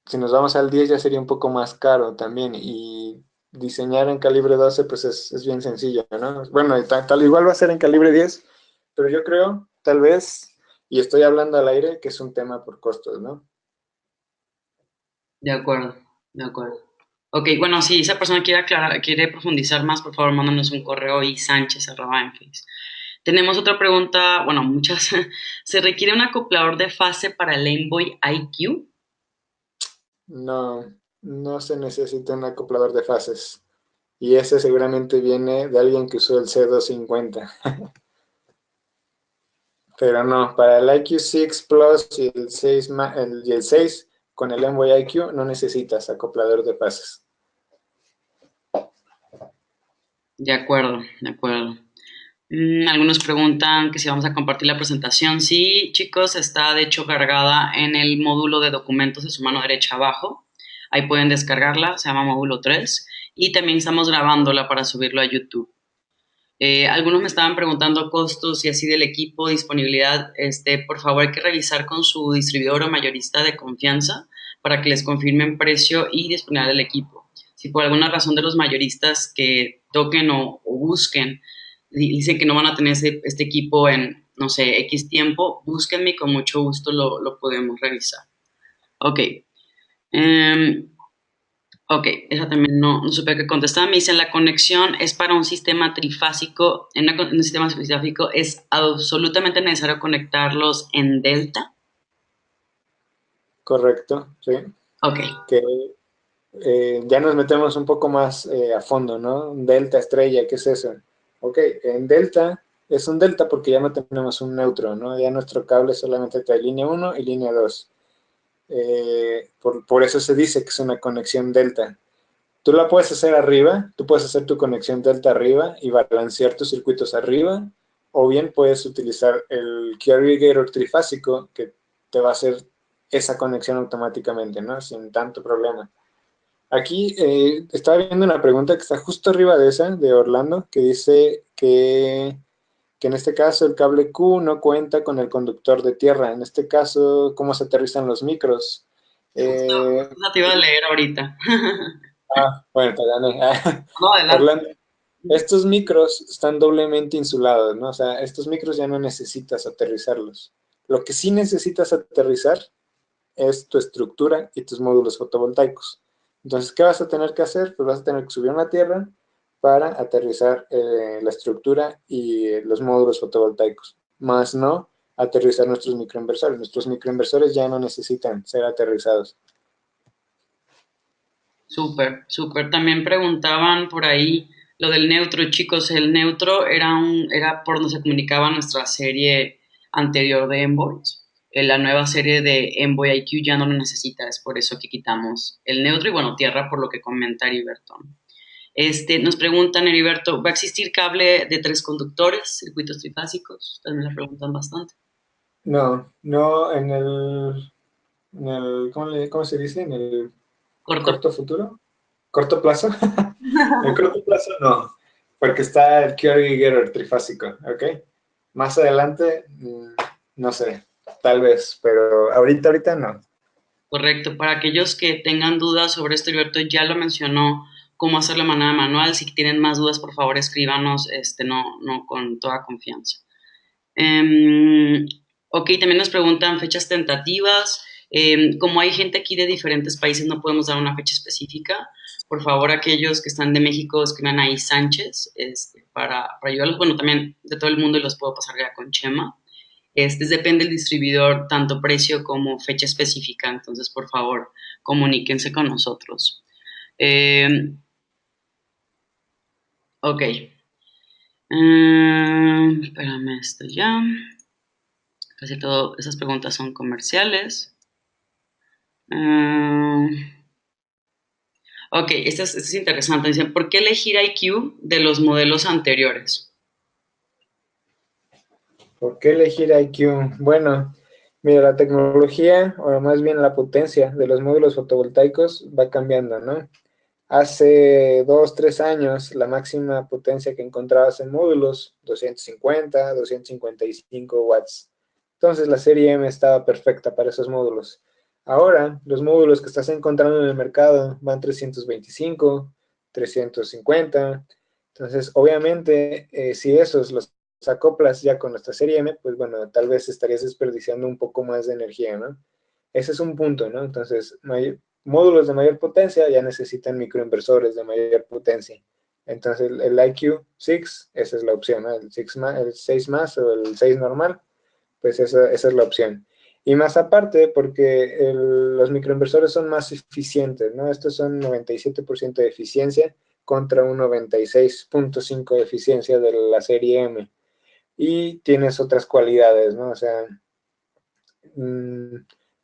si nos vamos al 10 ya sería un poco más caro también y diseñar en calibre 12 pues es bien sencillo, ¿no? Bueno, tal igual va a ser en calibre 10, pero yo creo, tal vez, y estoy hablando al aire, que es un tema por costos, ¿no? De acuerdo, de acuerdo. Ok, bueno, si esa persona quiere aclarar, quiere profundizar más, por favor, mándanos un correo y sánchez@enflix. Tenemos otra pregunta, bueno, muchas. ¿Se requiere un acoplador de fase para el Game Boy IQ? No, no se necesita un acoplador de fases. Y ese seguramente viene de alguien que usó el C250. Pero no, para el IQ6 Plus y el 6, y el 6 con el Envoy IQ no necesitas acoplador de fases. De acuerdo, de acuerdo. Algunos preguntan que si vamos a compartir la presentación. Sí, chicos, está de hecho cargada en el módulo de documentos de su mano derecha abajo. Ahí pueden descargarla, se llama módulo 3. Y también estamos grabándola para subirlo a YouTube. Algunos me estaban preguntando costos y así del equipo, disponibilidad. Por favor, hay que revisar con su distribuidor o mayorista de confianza para que les confirmen precio y disponibilidad del equipo. Si por alguna razón de los mayoristas que toquen o busquen dicen que no van a tener este equipo en, no sé, X tiempo, búsquenme y con mucho gusto lo podemos revisar. Ok. Um, Ok, esa también no supe qué contestar. Me dicen la conexión es para un sistema trifásico. En un sistema trifásico es absolutamente necesario conectarlos en delta. Correcto, sí. Ok, Que ya nos metemos un poco más a fondo, ¿no? Delta, estrella, ¿qué es eso? Ok, en delta es un delta porque ya no tenemos un neutro, ¿no? Ya nuestro cable solamente trae línea 1 y línea 2. Por eso se dice que es una conexión delta. Tú la puedes hacer arriba, tú puedes hacer tu conexión delta arriba y balancear tus circuitos arriba, o bien puedes utilizar el Aggregator trifásico que te va a hacer esa conexión automáticamente, ¿no? Sin tanto problema. Aquí estaba viendo una pregunta que está justo arriba de esa, de Orlando, que dice que en este caso el cable Q no cuenta con el conductor de tierra. En este caso, ¿cómo se aterrizan los micros? Justo, Eh, justo te iba a leer ahorita. bueno, te gané. No, adelante. Orlando, estos micros están doblemente insulados, ¿no? O sea, estos micros ya no necesitas aterrizarlos. Lo que sí necesitas aterrizar es tu estructura y tus módulos fotovoltaicos. Entonces, ¿qué vas a tener que hacer? Pues vas a tener que subir a una tierra para aterrizar la estructura y los módulos fotovoltaicos, más no aterrizar nuestros microinversores. Nuestros microinversores ya no necesitan ser aterrizados. Súper, súper. También preguntaban por ahí lo del neutro, chicos. El neutro era por donde se comunicaba nuestra serie anterior de Envoys. La nueva serie de Envoy IQ ya no lo necesita, es por eso que quitamos el neutro y bueno, tierra, por lo que comenta Heriberto. Nos preguntan, Heriberto, ¿va a existir cable de 3 conductores, circuitos trifásicos? También la preguntan bastante. No, no ¿cómo se dice? En el Corto. corto futuro, corto plazo. En el corto plazo no, porque está el Kyoto trifásico, ¿ok? Más adelante, no sé, tal vez, pero ahorita no. Correcto. Para aquellos que tengan dudas sobre esto, Alberto ya lo mencionó, cómo hacerlo de manera manual. Si tienen más dudas, por favor, escríbanos, no con toda confianza. Em, ok, también nos preguntan fechas tentativas. Como hay gente aquí de diferentes países, no podemos dar una fecha específica. Por favor, aquellos que están de México, escriban ahí Sánchez, para ayudarlos. Bueno, también de todo el mundo y los puedo pasar ya con Chema. Depende del distribuidor, tanto precio como fecha específica, entonces por favor comuníquense con nosotros. Ok, espérame esto ya. Casi todas esas preguntas son comerciales. Eh, ok, esta es interesante. Dice, ¿por qué elegir IQ de los modelos anteriores? ¿Por qué elegir IQ? Bueno, mira, la tecnología, o más bien la potencia de los módulos fotovoltaicos va cambiando, ¿no? Hace 2, 3 años, la máxima potencia que encontrabas en módulos, 250, 255 watts. Entonces la serie M estaba perfecta para esos módulos. Ahora, los módulos que estás encontrando en el mercado van 325, 350. Entonces, obviamente, si esos los acoplas ya con nuestra serie M, pues bueno, tal vez estarías desperdiciando un poco más de energía, ¿no? Ese es un punto, ¿no? Entonces, módulos de mayor potencia ya necesitan microinversores de mayor potencia. Entonces, el IQ6, esa es la opción, ¿no? El 6 más o el 6 normal, pues esa es la opción. Y más aparte, porque los microinversores son más eficientes, ¿no? Estos son 97% de eficiencia contra un 96.5% de eficiencia de la serie M. Y tienes otras cualidades, ¿no? O sea, mmm,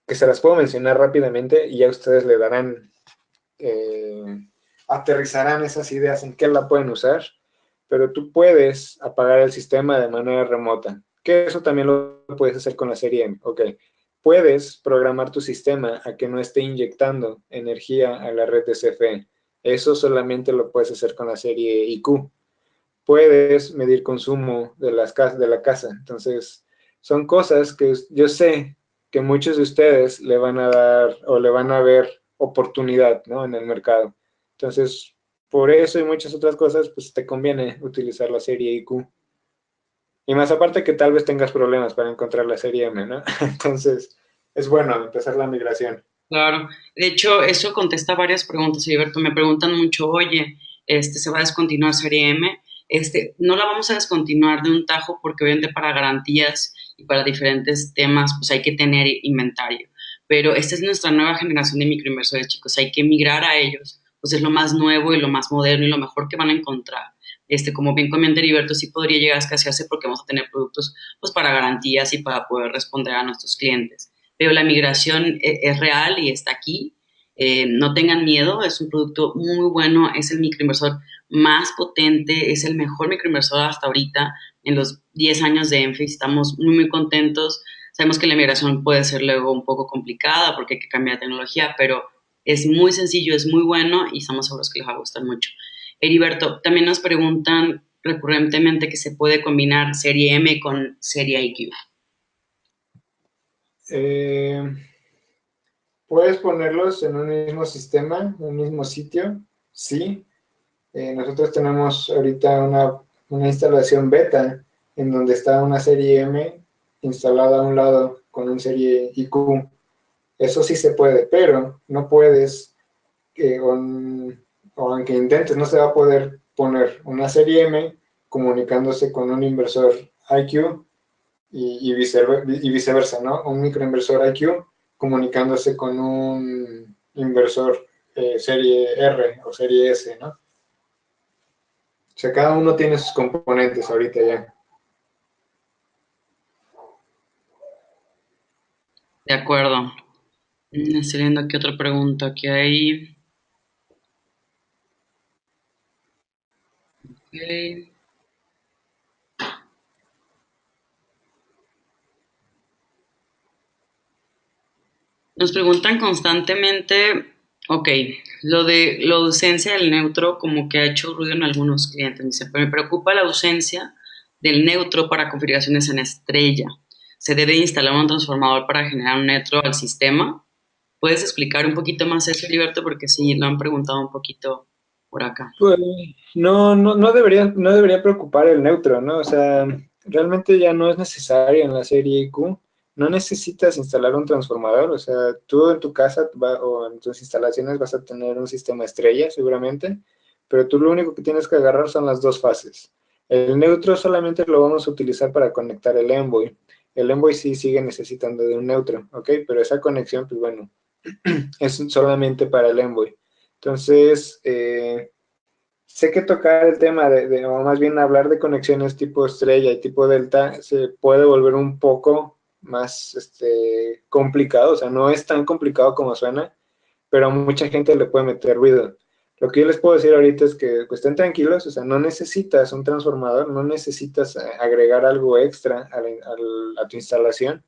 que se las puedo mencionar rápidamente y ya ustedes le darán, eh, aterrizarán esas ideas en qué la pueden usar, pero tú puedes apagar el sistema de manera remota, que eso también lo puedes hacer con la serie M, ok. Puedes programar tu sistema a que no esté inyectando energía a la red de CFE. Eso solamente lo puedes hacer con la serie IQ. Puedes medir consumo de la casa. Entonces, son cosas que yo sé que muchos de ustedes le van a dar o le van a ver oportunidad, ¿no? En el mercado. Entonces, por eso y muchas otras cosas, pues te conviene utilizar la serie IQ. Y más aparte que tal vez tengas problemas para encontrar la serie M, ¿no? Entonces, es bueno empezar la migración. Claro, de hecho, eso contesta varias preguntas, Alberto. Me preguntan mucho, oye, ¿se va a descontinuar serie M? No la vamos a descontinuar de un tajo porque obviamente para garantías y para diferentes temas, pues hay que tener inventario. Pero esta es nuestra nueva generación de microinversores, chicos. Hay que migrar a ellos. Pues es lo más nuevo y lo más moderno y lo mejor que van a encontrar. Como bien comenta Heriberto, sí podría llegar a escasearse porque vamos a tener productos pues para garantías y para poder responder a nuestros clientes, pero la migración es real y está aquí. no tengan miedo, es un producto muy bueno, es el microinversor más potente, es el mejor microinversor hasta ahorita. En los 10 años de Enphase estamos muy, muy contentos. Sabemos que la migración puede ser luego un poco complicada porque hay que cambiar de tecnología, pero es muy sencillo, es muy bueno y estamos seguros que les va a gustar mucho. Heriberto, también nos preguntan recurrentemente que se puede combinar serie M con serie IQ. Eh, ¿Puedes ponerlos en un mismo sistema, en un mismo sitio? Sí. Nosotros tenemos ahorita una instalación beta en donde está una serie M instalada a un lado con un serie IQ. Eso sí se puede, pero no puedes, o aunque intentes, no se va a poder poner una serie M comunicándose con un inversor IQ y viceversa, ¿no? Un microinversor IQ comunicándose con un inversor serie R o serie S, ¿no? O sea, cada uno tiene sus componentes ahorita ya. De acuerdo. Estoy viendo aquí otra pregunta que hay. Ok. Nos preguntan constantemente, ok, lo de la ausencia del neutro como que ha hecho ruido en algunos clientes. Dice, pero me preocupa la ausencia del neutro para configuraciones en estrella. ¿Se debe instalar un transformador para generar un neutro al sistema? ¿Puedes explicar un poquito más eso, Heriberto? Porque sí, lo han preguntado un poquito por acá. Pues no debería preocupar el neutro, ¿no? O sea, realmente ya no es necesario en la serie IQ. No necesitas instalar un transformador, o sea, tú en tu casa o en tus instalaciones vas a tener un sistema estrella seguramente, pero tú lo único que tienes que agarrar son las dos fases. El neutro solamente lo vamos a utilizar para conectar el Envoy. El Envoy sí sigue necesitando de un neutro, ¿ok? Pero esa conexión, pues bueno, es solamente para el Envoy. Entonces, sé que tocar el tema o más bien hablar de conexiones tipo estrella y tipo delta se puede volver un poco más complicado, o sea, no es tan complicado como suena, pero a mucha gente le puede meter ruido. Lo que yo les puedo decir ahorita es que pues, estén tranquilos, o sea, no necesitas un transformador, no necesitas agregar algo extra a tu instalación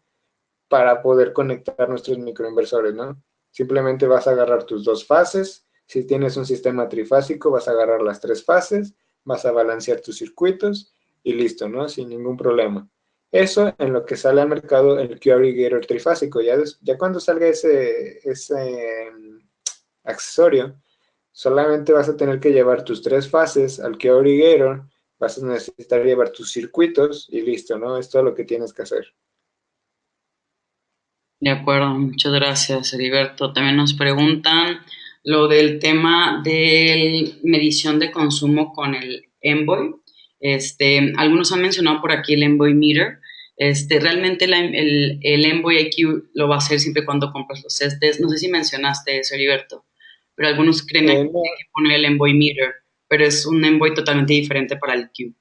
para poder conectar nuestros microinversores, ¿no? Simplemente vas a agarrar tus dos fases. Si tienes un sistema trifásico, vas a agarrar las tres fases, vas a balancear tus circuitos y listo, ¿no? Sin ningún problema. Eso en lo que sale al mercado el Q Aggregator trifásico. Ya cuando salga ese accesorio, solamente vas a tener que llevar tus tres fases al Q Aggregator, vas a necesitar llevar tus circuitos y listo, ¿no? Es todo lo que tienes que hacer. De acuerdo, muchas gracias, Heriberto. También nos preguntan lo del tema de medición de consumo con el Envoy. Algunos han mencionado por aquí el Envoy Meter. Realmente el Envoy IQ lo va a hacer siempre cuando compras los CSDs. No sé si mencionaste eso, Heriberto, pero algunos creen que No, hay que poner el Envoy Meter, pero es un Envoy totalmente diferente para el Q.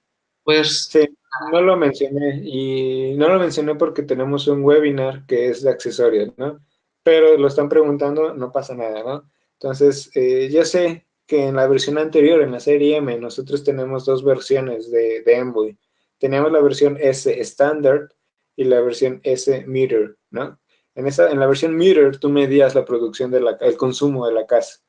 Pues, sí, no lo mencioné y no lo mencioné porque tenemos un webinar que es de accesorios, ¿no? Pero lo están preguntando, no pasa nada, ¿no? Entonces, yo sé que en la versión anterior, en la serie M, nosotros tenemos dos versiones de Envoy. Tenemos la versión S Standard y la versión S Meter, ¿no? En la versión Meter tú medías la producción el consumo de la casa.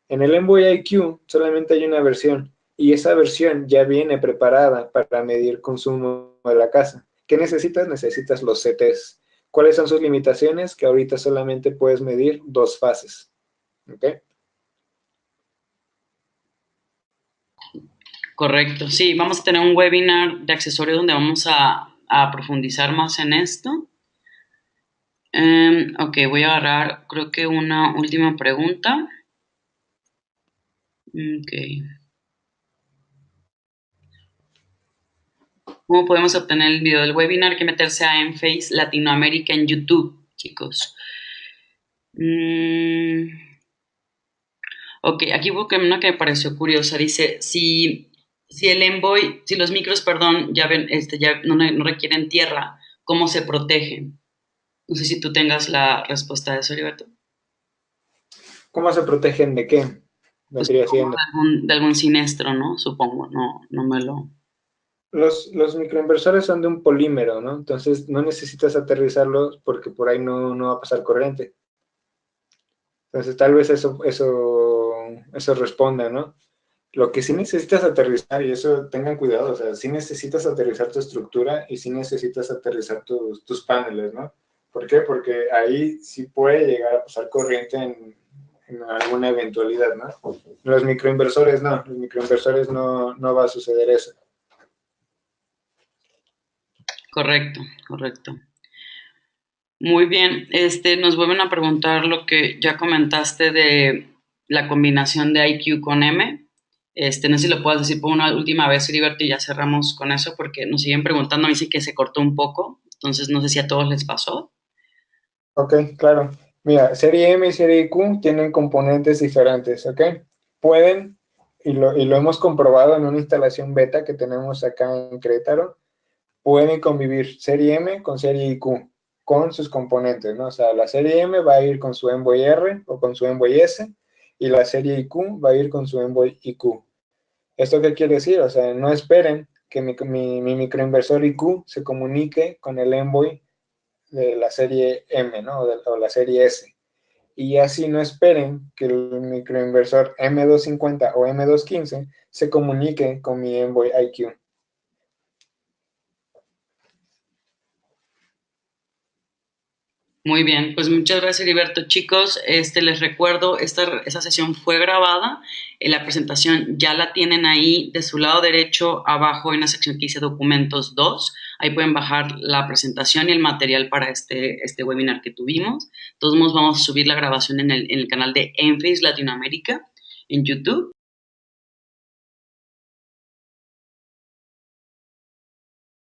En el Envoy IQ solamente hay una versión y esa versión ya viene preparada para medir consumo de la casa. ¿Qué necesitas? Necesitas los CTs. ¿Cuáles son sus limitaciones? Que ahorita solamente puedes medir dos fases. ¿Ok? correcto. Sí, vamos a tener un webinar de accesorios donde vamos a profundizar más en esto. Ok, voy a agarrar, creo que una última pregunta. Ok. ¿Cómo podemos obtener el video del webinar? Hay que meterse a Enphase Latinoamérica en YouTube, chicos. Mm, ok, aquí busqué una que me pareció curiosa. Dice, si el Envoy, si los micros, perdón, ya no requieren tierra, ¿cómo se protegen? No sé si tú tengas la respuesta de eso, Heriberto. ¿Cómo se protegen de qué? Pues Vendría supongo siendo. de algún siniestro, ¿no? Supongo, no, no me lo... Los microinversores son de un polímero, ¿no? Entonces no necesitas aterrizarlos porque por ahí no va a pasar corriente. Entonces tal vez eso responda, ¿no? Lo que sí necesitas aterrizar, y eso tengan cuidado, o sea, sí necesitas aterrizar tu estructura y sí necesitas aterrizar tus paneles, ¿no? ¿Por qué? Porque ahí sí puede llegar a pasar corriente en alguna eventualidad, ¿no? Los microinversores no va a suceder eso. Correcto, correcto. Muy bien, nos vuelven a preguntar lo que ya comentaste de la combinación de IQ con M. No sé si lo puedes decir por una última vez, Heriberto, y ya cerramos con eso, porque nos siguen preguntando, me dice que se cortó un poco, entonces no sé si a todos les pasó. Ok, claro. Mira, serie M y serie IQ tienen componentes diferentes, ¿ok? Pueden, y lo hemos comprobado en una instalación beta que tenemos acá en Querétaro, pueden convivir serie M con serie IQ, con sus componentes, ¿no? O sea, la serie M va a ir con su Envoy R o con su Envoy S, y la serie IQ va a ir con su Envoy IQ. ¿Esto qué quiere decir? O sea, no esperen que mi microinversor IQ se comunique con el Envoy de la serie M, ¿no? O la serie S. Y así no esperen que el microinversor M250 o M215 se comunique con mi Envoy IQ. Muy bien, pues muchas gracias, Heriberto. Chicos, les recuerdo, esta sesión fue grabada, la presentación ya la tienen ahí de su lado derecho, abajo en la sección que dice Documentos 2. Ahí pueden bajar la presentación y el material para este webinar que tuvimos. Todos modos, vamos a subir la grabación en el canal de Enphase Latinoamérica en YouTube.